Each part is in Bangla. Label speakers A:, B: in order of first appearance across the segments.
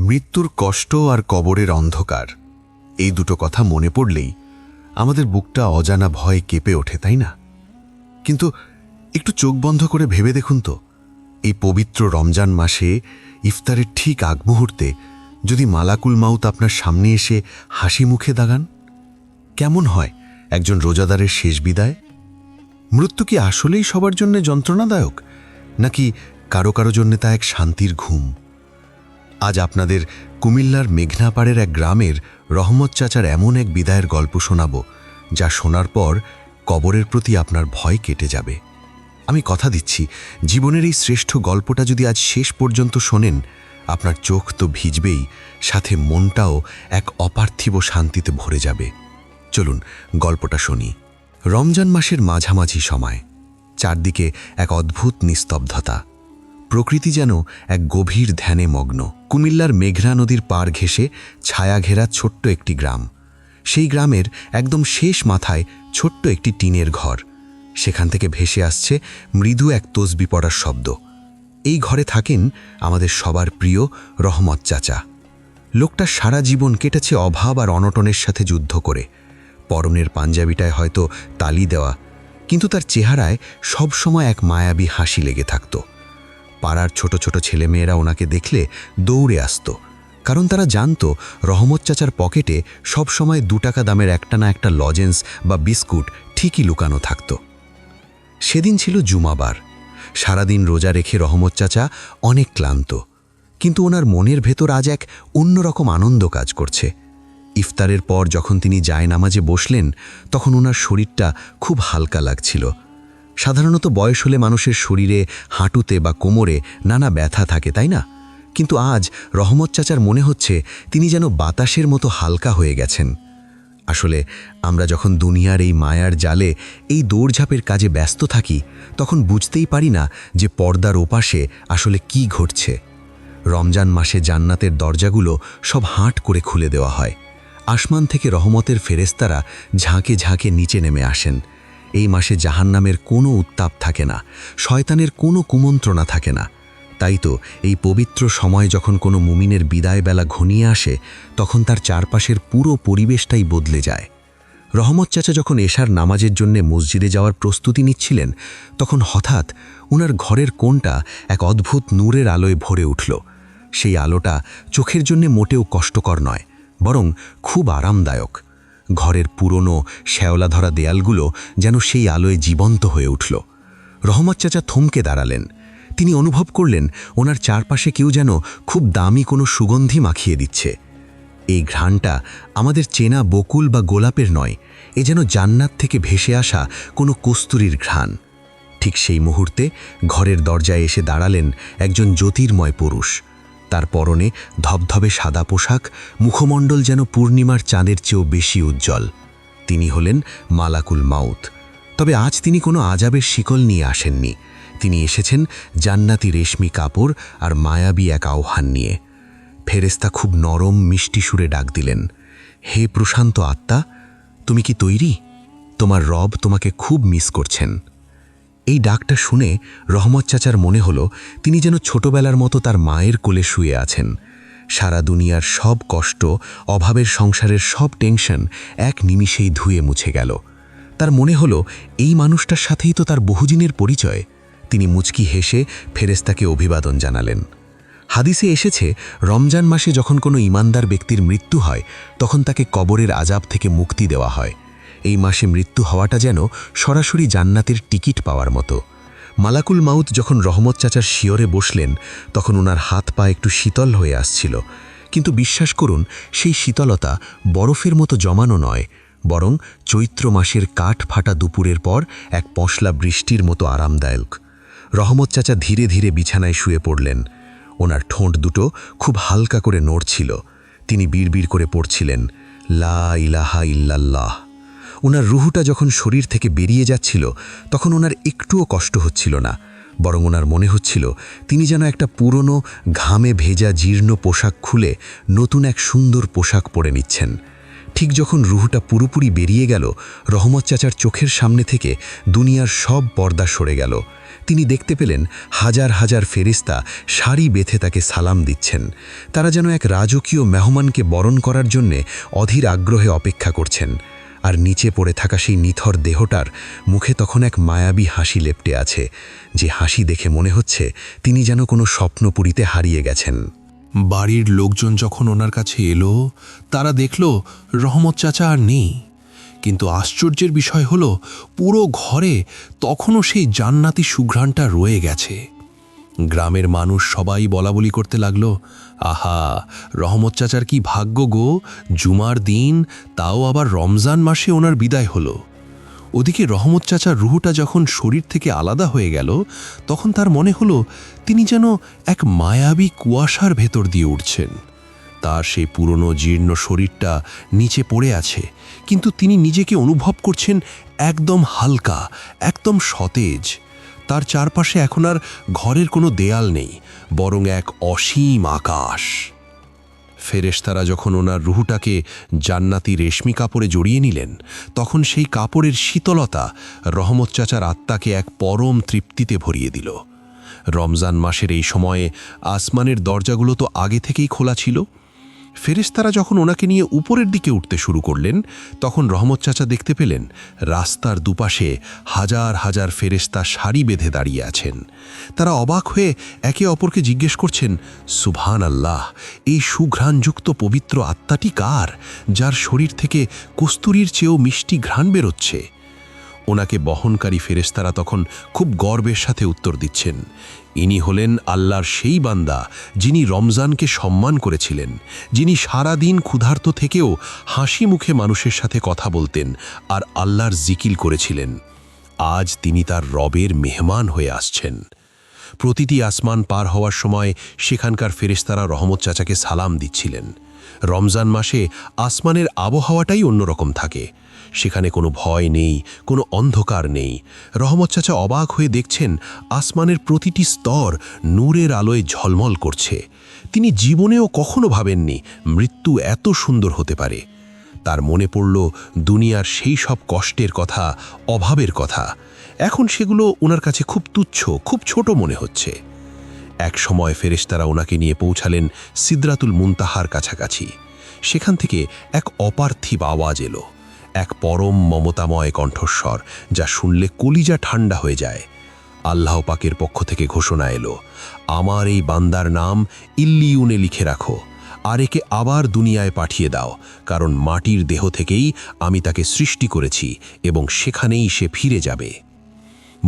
A: মৃত্যুর কষ্ট আর কবরের অন্ধকার, এই দুটো কথা মনে পড়লেই আমাদের বুকটা অজানা ভয়ে কেঁপে ওঠে, তাই না? কিন্তু একটু চোখ বন্ধ করে ভেবে দেখুন তো, এই পবিত্র রমজান মাসে ইফতারের ঠিক আগ মুহূর্তে যদি মালাকুল মাউত আপনার সামনে এসে হাসি মুখে দাগান, কেমন হয় একজন রোজাদারের শেষ বিদায়? মৃত্যু কি আসলেই সবার জন্য যন্ত্রণাদায়ক, নাকি কারো কারো জন্য তা এক শান্তির ঘুম? আজ আপনাদের কুমিল্লার মেঘনাপাড়ের এক গ্রামের রহমত চাচার এমন এক বিদায়ের গল্প শোনাব, যা শোনার পর কবরের প্রতি আপনার ভয় কেটে যাবে। আমি কথা দিচ্ছি, জীবনের এই শ্রেষ্ঠ গল্পটা যদি আজ শেষ পর্যন্ত শোনেন, আপনার চোখ তো ভিজবেই, সাথে মনটাও এক অপার্থিব শান্তিতে ভরে যাবে। চলুন গল্পটা শুনি। রমজান মাসের মাঝামাঝি সময়, চারদিকে এক অদ্ভুত নিস্তব্ধতা। প্রকৃতি যেন এক গভীর ধ্যানে মগ্ন। কুমিল্লার মেঘনা নদীর পাড় ঘেঁষে ছায়া ঘেরা ছোট্ট একটি গ্রাম। সেই গ্রামের একদম শেষ মাথায় ছোট্ট একটি টিনের ঘর। সেখান থেকে ভেসে আসছে মৃদু এক তসবি পড়ার শব্দ। এই ঘরে থাকেন আমাদের সবার প্রিয় রহমত চাচা। লোকটা সারা জীবন কেটেছে অভাব আর অনটনের সাথে যুদ্ধ করে। পরনের পাঞ্জাবিটায় হয়তো তালি দেওয়া, কিন্তু তার চেহারায় সবসময় এক মায়াবী হাসি লেগে থাকত। পাড়ার ছোট ছোট ছেলেমেয়েরা ওনাকে দেখলে দৌড়ে আসত, কারণ তারা জানত রহমত চাচার পকেটে সবসময় 2 টাকা দামের একটা না একটা লজেন্স বা বিস্কুট ঠিকই লুকানো থাকত। সেদিন ছিল জুমাবার। সারাদিন রোজা রেখে রহমত চাচা অনেক ক্লান্ত, কিন্তু ওনার মনের ভেতর আজ এক অন্যরকম আনন্দ কাজ করছে। ইফতারের পর যখন তিনি জায়নামাজে বসলেন, তখন ওনার শরীরটা খুব হালকা লাগছিল। সাধারণত বয়স হলে মানুষের শরীরে, হাঁটুতে বা কোমরে নানা ব্যথা থাকে, তাই না? কিন্তু আজ রহমত চাচার মনে হচ্ছে তিনি যেন বাতাসের মতো হালকা হয়ে গেছেন। আসলে আমরা যখন দুনিয়ার এই মায়ার জালে, এই দৌড়ঝাঁপের কাজে ব্যস্ত থাকি, তখন বুঝতেই পারি না যে পর্দার ওপাশে আসলে কি ঘটছে। রমজান মাসে জান্নাতের দরজাগুলো সব হাঁট করে খুলে দেওয়া হয়। আসমান থেকে রহমতের ফেরেশতারা ঝাঁকে ঝাঁকে নিচে নেমে আসেন। এই মাসে জাহান্নামের কোনো উত্তাপ থাকে না, শয়তানের কোনো কুমন্ত্রণা থাকে না। তাই তো এই পবিত্র সময় যখন কোনো মুমিনের বিদায় বেলা ঘনিয়ে আসে, তখন তার চারপাশের পুরো পরিবেশটাই বদলে যায়। রহমত চাচা যখন এশার নামাজের জন্য মসজিদে যাওয়ার প্রস্তুতি নিচ্ছিলেন, তখন হঠাৎ ওনার ঘরের কোণটা এক অদ্ভুত নূরের আলোয় ভরে উঠল। সেই আলোটা চোখের জন্য মোটেও কষ্টকর নয়, বরং খুব আরামদায়ক। ঘরের পুরনো শ্যাওলা ধরা দেয়ালগুলো যেন সেই আলোয় জীবন্ত হয়ে উঠল। রহমত চাচা থমকে দাঁড়ালেন। তিনি অনুভব করলেন ওনার চারপাশে কেউ যেন খুব দামি কোনো সুগন্ধি মাখিয়ে দিচ্ছে। এই ঘ্রাণটা আমাদের চেনা বকুল বা গোলাপের নয়, এ যেন জান্নাত থেকে ভেসে আসা কোনো কস্তুরীর ঘ্রাণ। ঠিক সেই মুহূর্তে ঘরের দরজায় এসে দাঁড়ালেন একজন জ্যোতির্ময় পুরুষ। তার পরনে ধবধবে সাদা পোশাক, মুখমণ্ডল যেন পূর্ণিমার চাঁদের চেয়েও বেশি উজ্জ্বল। তিনি হলেন মালাকুল মাউত। তবে আজ তিনি কোনো আজাবের শিকল নিয়ে আসেননি। তিনি এসেছেন জান্নাতি রেশমি কাপড় আর মায়াবী এক আহ্বান নিয়ে। ফেরেশতা খুব নরম মিষ্টি সুরে ডাক দিলেন, হে প্রশান্ত আত্মা, তুমি কি তৈরি? তোমার রব তোমাকে খুব মিস করছেন। এই ডাকটা শুনে রহমত চাচার মনে হলো তিনি যেন ছোটবেলার মতো তার মায়ের কোলে শুয়ে আছেন। সারা দুনিয়ার সব কষ্ট, অভাবের সংসারের সব টেনশন এক নিমিষেই ধুয়ে মুছে গেল। তার মনে হলো এই মানুষটার সাথেই তো তার বহুদিনের পরিচয়। তিনি মুচকি হেসে ফেরেশতাকে অভিবাদন জানালেন। হাদিসে এসেছে, রমজান মাসে যখন কোনো ঈমানদার ব্যক্তির মৃত্যু হয়, তখন তাকে কবরের আযাব থেকে মুক্তি দেওয়া হয়। এই মাসে মৃত্যু হওয়াটা যেন সরাসরি জান্নাতের টিকিট পাওয়ার মতো। মালাকুল মাউত যখন রহমত চাচার শিয়রে বসলেন, তখন ওনার হাত পা একটু শীতল হয়ে আসছিল। কিন্তু বিশ্বাস করুন, সেই শীতলতা বরফের মতো জমানো নয়, বরং চৈত্র মাসের কাঠ ফাটা দুপুরের পর এক পশলা বৃষ্টির মতো আরামদায়ক। রহমত চাচা ধীরে ধীরে বিছানায় শুয়ে পড়লেন। ওনার ঠোঁট দুটো খুব হালকা করে নড়ছিল। তিনি বিড়বিড় করে পড়ছিলেন, লা ইলাহা ইল্লাল্লাহ। ওনার রুহুটা যখন শরীর থেকে বেরিয়ে যাচ্ছিল, তখন ওনার একটুও কষ্ট হচ্ছিল না, বরং ওনার মনে হচ্ছিল তিনি যেন একটা পুরনো ঘামে ভেজা জীর্ণ পোশাক খুলে নতুন এক সুন্দর পোশাক পরে নিচ্ছেন। ঠিক যখন রুহুটা পুরোপুরি বেরিয়ে গেল, রহমত চাচার চোখের সামনে থেকে দুনিয়ার সব পর্দা সরে গেল। তিনি দেখতে পেলেন হাজার হাজার ফেরেশতা সারি বেঁধে তাকে সালাম দিচ্ছেন। তারা যেন এক রাজকীয় মেহমানকে বরণ করার জন্যে অধীর আগ্রহে অপেক্ষা করছেন। আর নিচে পড়ে থাকা সেই নিথর দেহটার মুখে তখন এক মায়াবী হাসি লেপ্টে আছে, যে হাসি দেখে মনে হচ্ছে তিনি যেন কোনো স্বপ্নপুরীতে হারিয়ে গেছেন।
B: বাড়ির লোকজন যখন ওনার কাছে এলো, তারা দেখল রহমত চাচা আর নেই। কিন্তু আশ্চর্যের বিষয় হলো, পুরো ঘরে তখনও সেই জান্নাতি সুঘ্রাণটা রয়ে গেছে। গ্রামের মানুষ সবাই বলাবলি করতে লাগলো, আহা, রহমত চাচার কি ভাগ্য গো, জুমার দিন, তাও আবার রমজান মাসে ওনার বিদায় হলো। ওদিকে রহমত চাচার রুহটা যখন শরীর থেকে আলাদা হয়ে গেল, তখন তার মনে হলো তিনি যেন এক মায়াবী কুয়াশার ভেতর দিয়ে উঠছেন। তার সেই পুরনো জীর্ণ শরীরটা নিচে পড়ে আছে, কিন্তু তিনি নিজেকে অনুভব করছেন একদম হালকা, একদম সতেজ। তার চারপাশে এখন আর ঘরের কোনো দেয়াল নেই, বরং এক অসীম আকাশ। ফেরেশতারা যখন ওনার রুহটাকে জান্নাতি রেশমি কাপড়ে জড়িয়ে নিলেন, তখন সেই কাপড়ের শীতলতা রহমত চাচার আত্মাকে এক পরম তৃপ্তিতে ভরিয়ে দিল। রমজান মাসের এই সময়ে আসমানের দরজাগুলো তো আগে থেকেই খোলা ছিল। ফেরেশতারা যখন ওনাকে নিয়ে উপরের দিকে উঠতে শুরু করলেন, তখন রহমত চাচা দেখতে পেলেন রাস্তার দুপাশে হাজার হাজার ফেরেশতা সারি বেঁধে দাঁড়িয়ে আছেন। তারা অবাক হয়ে একে অপরকে জিজ্ঞেস করছেন, সুবহান আল্লাহ, এই সুঘ্রাণযুক্ত পবিত্র আত্মাটি কার, যার শরীর থেকে কস্তুরীর চেয়েও মিষ্টি ঘ্রাণ বেরোচ্ছে? ওনাকে বহনকারী ফেরেশতারা তখন খুব গর্বের সাথে উত্তর দিচ্ছেন, ইনি হলেন আল্লাহর সেই বান্দা যিনি রমজানকে সম্মান করেছিলেন, যিনি সারা দিন ক্ষুধার্ত থেকেও হাসি মুখে মানুষের সাথে কথা বলতেন আর আল্লাহর জিকির করেছিলেন। আজ তিনি তার রবের মেহমান হয়ে আসছেন। প্রতিটি আসমান পার হওয়ার সময় সেখানকার ফেরেশতারা রহমত চাচাকে সালাম দিচ্ছিলেন। রমজান মাসে আসমানের আবহাওয়াটাই অন্যরকম থাকে। সেখানে কোনো ভয় নেই, কোনো অন্ধকার নেই। রহমত চাচা অবাক হয়ে দেখছেন আসমানের প্রতিটি স্তর নূরের আলোয় ঝলমল করছে। তিনি জীবনেও কখনো ভাবেননি মৃত্যু এত সুন্দর হতে পারে। তার মনে পড়ল দুনিয়ার সেই সব কষ্টের কথা, অভাবের কথা। এখন সেগুলো ওনার কাছে খুব তুচ্ছ, খুব ছোট মনে হচ্ছে। এক সময় ফেরেশতারা ওনাকে নিয়ে পৌঁছালেন সিদরাতুল মুনতাহার কাছাকাছি। সেখান থেকে এক অপার্থিব আওয়াজ এলো, এক পরম মমতাময় কণ্ঠস্বর, যা শুনলে কলিজা ঠান্ডা হয়ে যায়। আল্লাহ পাকের পক্ষ থেকে ঘোষণা এলো, আমার এই বান্দার নাম ইল্লিউনে লিখে রাখো, আর একে আবার দুনিয়ায় পাঠিয়ে দাও, কারণ মাটির দেহ থেকেই আমি তাকে সৃষ্টি করেছি এবং সেখানেই সে ফিরে যাবে।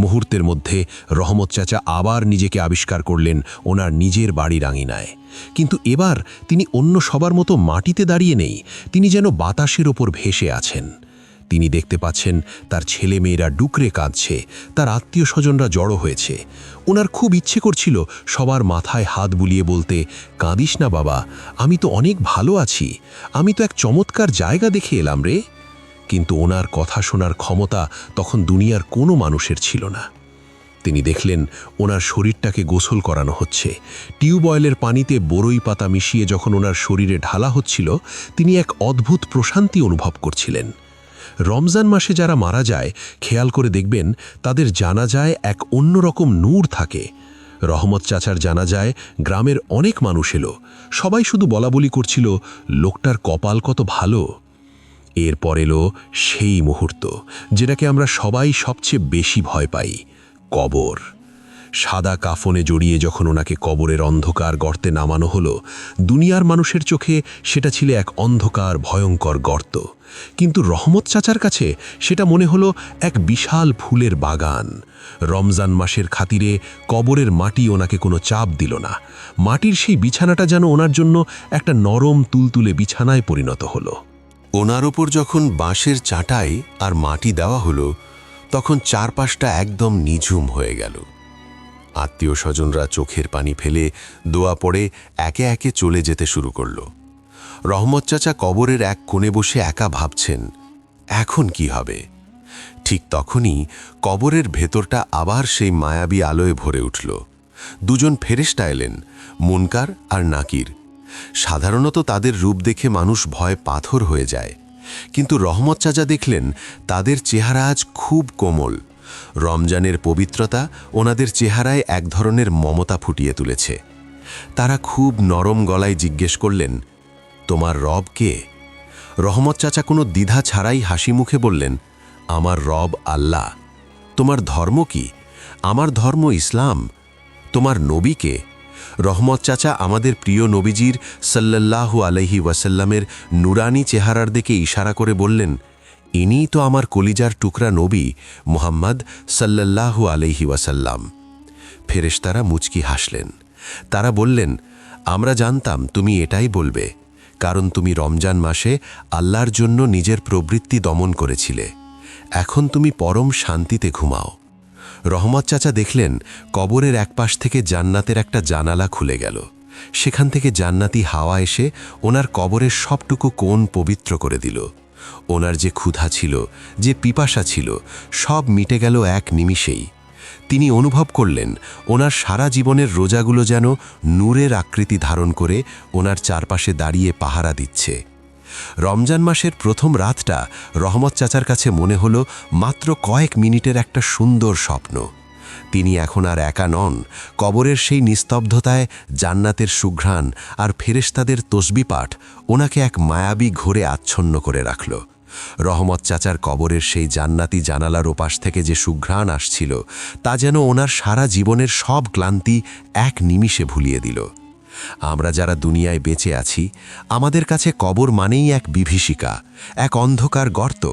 B: মুহূর্তের মধ্যে রহমত চাচা আবার নিজেকে আবিষ্কার করলেন ওনার নিজের বাড়ির আঙিনায়। কিন্তু এবার তিনি অন্য সবার মতো মাটিতে দাঁড়িয়ে নেই, তিনি যেন বাতাসের ওপর ভেসে আছেন। তিনি দেখতে পাচ্ছেন তার ছেলে মেয়েরা ডুকরে কাঁদছে, তার আত্মীয় স্বজনরা জড়ো হয়েছে। ওনার খুব ইচ্ছে করছিল সবার মাথায় হাত বুলিয়ে বলতে, কাঁদিস না বাবা, আমি তো অনেক ভালো আছি, আমি তো এক চমৎকার জায়গা দেখে এলাম রে। কিন্তু ওনার কথা শোনার ক্ষমতা তখন দুনিয়ার কোনো মানুষের ছিল না। তিনি দেখলেন ওনার শরীরটাকে গোসল করানো হচ্ছে। টিউবওয়েলের পানিতে বরই পাতা মিশিয়ে যখন ওনার শরীরে ঢালা হচ্ছিল, তিনি এক অদ্ভুত প্রশান্তি অনুভব করছিলেন। রমজান মাসে যারা মারা যায়, খেয়াল করে দেখবেন তাদের জানাজায় এক অন্যরকম নূর থাকে। রহমত চাচার জানাজায় গ্রামের অনেক মানুষ এলো। সবাই শুধু বলাবলি করছিল, লোকটার কপাল কত ভালো। এরপর এলো সেই মুহূর্ত, যেটাকে আমরা সবাই সবচেয়ে বেশি ভয় পাই, কবর। সাদা কাফনে জড়িয়ে যখন ওনাকে কবরের অন্ধকার গর্তে নামানো হলো, দুনিয়ার মানুষের চোখে সেটা ছিল এক অন্ধকার ভয়ঙ্কর গর্ত। কিন্তু রহমত চাচার কাছে সেটা মনে হলো এক বিশাল ফুলের বাগান। রমজান মাসের খাতিরে কবরের মাটি ওনাকে কোনো চাপ দিল না। মাটির সেই বিছানাটা যেন ওনার জন্য একটা নরম তুলতুলে বিছানায় পরিণত হলো।
C: ওনার ওপর যখন বাঁশের চাটাই আর মাটি দেওয়া হলো, তখন চারপাশটা একদম নিঝুম হয়ে গেল। আত্মীয় স্বজনরা চোখের পানি ফেলে দোয়া পড়ে একে একে চলে যেতে শুরু করল। রহমত চাচা কবরের এক কোণে বসে একা ভাবছেন, এখন কি হবে? ঠিক তখনই কবরের ভেতরটা আবার সেই মায়াবী আলোয় ভরে উঠল। দুজন ফেরেশতা এলেন, মুনকার আর নাকির। সাধারণত তাদের রূপ দেখে মানুষ ভয় পাথর হয়ে যায়, কিন্তু রহমত চাচা দেখলেন তাদের চেহারা আজ খুব কোমল, রমজানের পবিত্রতা ওনাদের চেহারায় এক ধরনের মমতা ফুটিয়ে তুলেছে। তারা খুব নরম গলায় জিজ্ঞেস করলেন, তোমার রব কে? রহমত চাচা কোনো দ্বিধা ছাড়াই হাসি মুখে বললেন, আমার রব আল্লাহ। তোমার ধর্ম কি? আমার ধর্ম ইসলাম। তোমার নবী কে? রহমত চাচা আমাদের প্রিয় নবীজির সাল্লাল্লাহু আলাইহি ওয়াসাল্লামের নুরানি চেহারার দিকে ইশারা করে বললেন, ইনিই তো আমার কলিজার টুকরা নবী মুহাম্মদ সাল্লাল্লাহু আলাইহি ওয়াসাল্লাম। ফেরেশতারা মুচকি হাসলেন। তারা বললেন, আমরা জানতাম তুমি এটাই বলবে, কারণ তুমি রমজান মাসে আল্লাহর জন্য নিজের প্রবৃত্তি দমন করেছিলে। এখন তুমি পরম শান্তিতে ঘুমাও। রহমত চাচা দেখলেন কবরের একপাশ থেকে জান্নাতের একটা জানালা খুলে গেল। সেখান থেকে জান্নাতি হাওয়া এসে ওনার কবরের সবটুকু কোণ পবিত্র করে দিল। ওনার যে ক্ষুধা ছিল, যে পিপাসা ছিল, সব মিটে গেল এক নিমিষেই। তিনি অনুভব করলেন ওনার সারা জীবনের রোজাগুলো যেন নূরের আকৃতি ধারণ করে ওনার চারপাশে দাঁড়িয়ে পাহারা দিচ্ছে। রমজান মাসের প্রথম রাতটা রহমত চাচার কাছে মনে হলো মাত্র কয়েক মিনিটের একটা সুন্দর স্বপ্ন। তিনি এখন আর একা নন। কবরের সেই নিস্তব্ধতায় জান্নাতের সুঘ্রাণ আর ফেরেশতাদের তসবিহ পাঠ ওনাকে এক মায়াবী ঘোরে আচ্ছন্ন করে রাখল। রহমত চাচার কবরের সেই জান্নাতি জানালার ওপাশ থেকে যে সুঘ্রাণ আসছিল, তা যেন ওনার সারা জীবনের সব ক্লান্তি এক নিমিষে ভুলিয়ে দিল। আমরা যারা দুনিয়ায় বেঁচে আছি, আমাদের কাছে কবর মানেই এক বিভীষিকা, এক অন্ধকার গর্ত।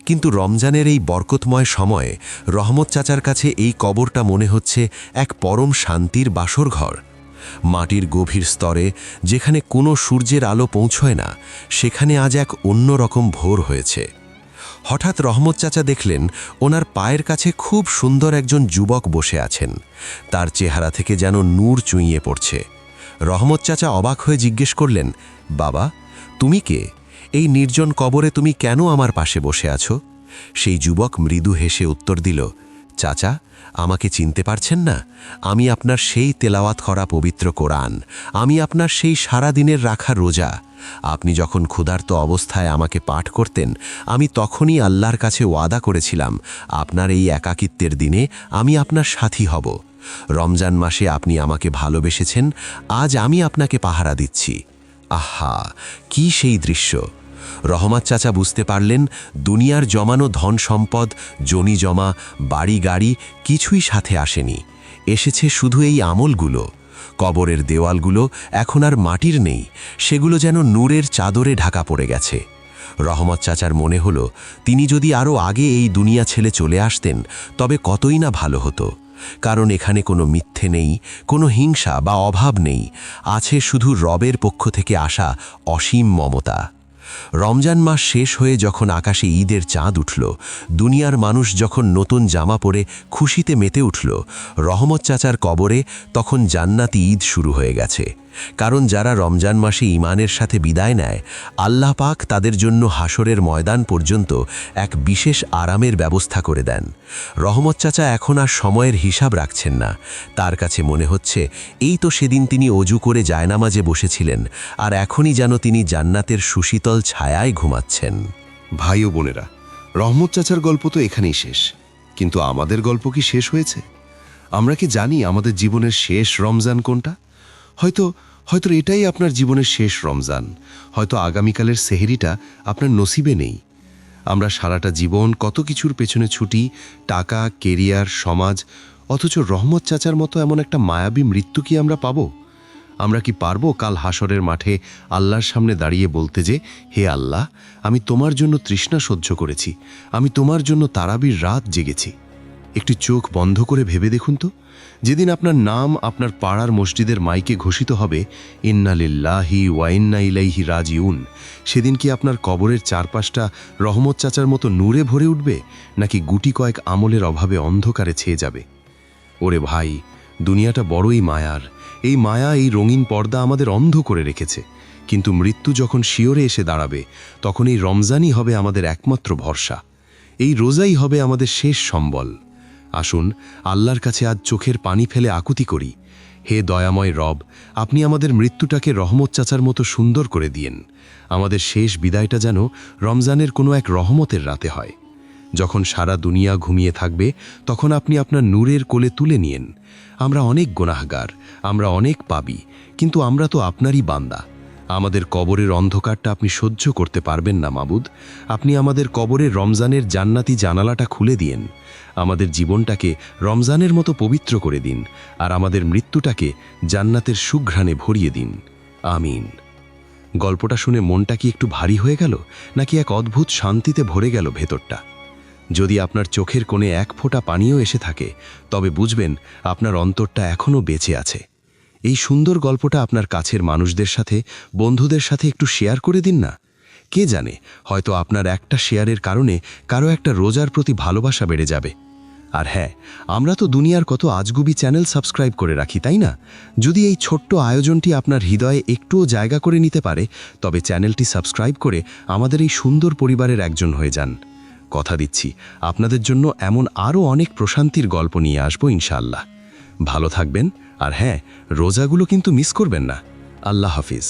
C: কিন্তু রমজানের এই বরকতময় সময়ে রহমত চাচার কাছে এই কবরটা মনে হচ্ছে এক পরম শান্তির বাসরঘর। মাটির গভীর স্তরে যেখানে কোনো সূর্যের আলো পৌঁছয় না, সেখানে আজ এক অন্যরকম ভোর হয়েছে। হঠাৎ রহমত চাচা দেখলেন ওনার পায়ের কাছে খুব সুন্দর একজন যুবক বসে আছেন। তার চেহারা থেকে যেন নূর চুঁইয়ে পড়ছে। রহমত চাচা অবাক হয়ে জিজ্ঞেস করলেন, বাবা, তুমি কে? এই নির্জন কবরে তুমি কেন আমার পাশে বসে আছো? সেই যুবক মৃদু হেসে উত্তর দিল, চাচা, আমাকে চিনতে পারছেন না? আমি আপনার সেই তেলাওয়াত করা পবিত্র কোরআন, আমি আপনার সেই সারা দিনের রাখা রোজা। আপনি যখন ক্ষুধার্ত অবস্থায় আমাকে পাঠ করতেন, আমি তখনই আল্লাহর কাছে ওয়াদা করেছিলাম, আপনার এই একাকিত্বের দিনে আমি আপনার সাথী হব। রমজান মাসে আপনি আমাকে ভালোবেসেছেন, আজ আমি আপনাকে পাহারা দিচ্ছি। আহা, কি সেই দৃশ্য! রহমত চাচা বুঝতে পারলেন দুনিয়ার জমানো ধন সম্পদ, জমি জমা, বাড়ি গাড়ি কিছুই সাথে আসেনি। এসেছে শুধু এই আমলগুলো। কবরের দেওয়ালগুলো এখন আর মাটির নেই, সেগুলো যেন নূরের চাদরে ঢাকা পড়ে গেছে। রহমত চাচার মনে হলো তিনি যদি আরও আগে এই দুনিয়া ছেড়ে চলে আসতেন, তবে কতই না ভালো হতো। কারণ এখানে কোনো মিথ্যে নেই, কোনো হিংসা বা অভাব নেই, আছে শুধু রবের পক্ষ থেকে আসা অসীম মমতা। রমজান মাস শেষ হয়ে যখন আকাশে ঈদের চাঁদ উঠল, দুনিয়ার মানুষ যখন নতুন জামা পরে খুশিতে মেতে উঠল, রহমত চাচার কবরে তখন জান্নাতি ঈদ শুরু হয়ে গেছে। কারণ যারা রমজান মাসে ঈমানের সাথে বিদায় নেয়, আল্লাহ পাক তাদের জন্য হাসরের ময়দান পর্যন্ত এক বিশেষ আরামের ব্যবস্থা করে দেন। রহমত চাচা এখন আর সময়ের হিসাব রাখছেন না। তার কাছে মনে হচ্ছে এই তো সেদিন তিনি অজু করে জায়নামাজে বসেছিলেন, আর এখনই যেন তিনি জান্নাতের সুশীতল ছায়ায় ঘুমাচ্ছেন।
D: ভাই ও বোনেরা, রহমত চাচার গল্প তো এখানেই শেষ, কিন্তু আমাদের গল্প কি শেষ হয়েছে? আমরা কি জানি আমাদের জীবনের শেষ রমজান কোনটা? হয়তো এটাই আপনার জীবনের শেষ রমজান। হয়তো আগামীকালের সেহরিটা আপনার নসিবে নেই। আমরা সারাটা জীবন কত কিছুর পেছনে ছুটি, টাকা, কেরিয়ার, সমাজ, অথচ রহমত চাচার মতো এমন একটা মায়াবী মৃত্যু কি আমরা পাবো? আমরা কি পারবো কাল হাসরের মাঠে আল্লাহর সামনে দাঁড়িয়ে বলতে যে, হে আল্লাহ, আমি তোমার জন্য তৃষ্ণা সহ্য করেছি, আমি তোমার জন্য তারাবির রাত জেগেছি? একটু চোখ বন্ধ করে ভেবে দেখুন তো, যেদিন আপনার নাম আপনার পাড়ার মসজিদের মাইকে ঘোষিত হবে, ইন্না লিল্লাহি ওয়া ইন্না ইলাইহি রাজিউন, সেদিন কি আপনার কবরের চারপাশটা রহমত চাচার মতো নূরে ভরে উঠবে, নাকি গুটি কয়েক আমলের অভাবে অন্ধকারে ছেয়ে যাবে? ওরে ভাই, দুনিয়াটা বড়ই মায়ার। এই মায়া, এই রঙিন পর্দা আমাদের অন্ধ করে রেখেছে। কিন্তু মৃত্যু যখন শিওরে এসে দাঁড়াবে, তখন এই রমজানই হবে আমাদের একমাত্র ভরসা। এই রোজাই হবে আমাদের শেষ সম্বল। আসুন আল্লাহর কাছে আজ চোখের পানি ফেলে আকুতি করি, হে দয়াময় রব, আপনি আমাদের মৃত্যুটাকে রহমত চাচার মতো সুন্দর করে দিয়েন। আমাদের শেষ বিদায়টা যেন রমজানের কোনো এক রহমতের রাতে হয়। যখন সারা দুনিয়া ঘুমিয়ে থাকবে তখন আপনি আপনার নূরের কোলে তুলে নিয়েন। আমরা অনেক গুনাহগার, আমরা অনেক পাপী, কিন্তু আমরা তো আপনারই বান্দা। আমাদের কবরের অন্ধকারটা আপনি সহ্য করতে পারবেন না মাবুদ। আপনি আমাদের কবরের রমজানের জান্নাতি জানালাটা খুলে দিয়েন। আমাদের জীবনটাকে রমজানের মতো পবিত্র করে দিন, আর আমাদের মৃত্যুটাকে জান্নাতের সুঘ্রাণে ভরিয়ে দিন। আমিন। গল্পটা শুনে মনটা কি একটু ভারী হয়ে গেল, নাকি এক অদ্ভুত শান্তিতে ভরে গেল ভেতরটা? যদি আপনার চোখের কোণে এক ফোঁটা পানিও এসে থাকে, তবে বুঝবেন আপনার অন্তরটা এখনও বেঁচে আছে। এই সুন্দর গল্পটা আপনার কাছের মানুষদের সাথে, বন্ধুদের সাথে একটু শেয়ার করে দিন না। কে জানে, হয়তো আপনার একটা শেয়ারের কারণে কারো একটা রোজার প্রতি ভালোবাসা বেড়ে যাবে। আর হ্যাঁ, আমরা তো দুনিয়ার কত আজগুবি চ্যানেল সাবস্ক্রাইব করে রাখি, তাই না? যদি এই ছোট্ট আয়োজনটি আপনার হৃদয়ে একটুও জায়গা করে নিতে পারে, তবে চ্যানেলটি সাবস্ক্রাইব করে আমাদের এই সুন্দর পরিবারের একজন হয়ে যান। কথা দিচ্ছি, আপনাদের জন্য এমন আরও অনেক প্রশান্তির গল্প নিয়ে আসবো ইনশাআল্লাহ। ভালো থাকবেন, আর হ্যাঁ, রোজাগুলো কিন্তু মিস করবেন না। আল্লাহ হাফিজ।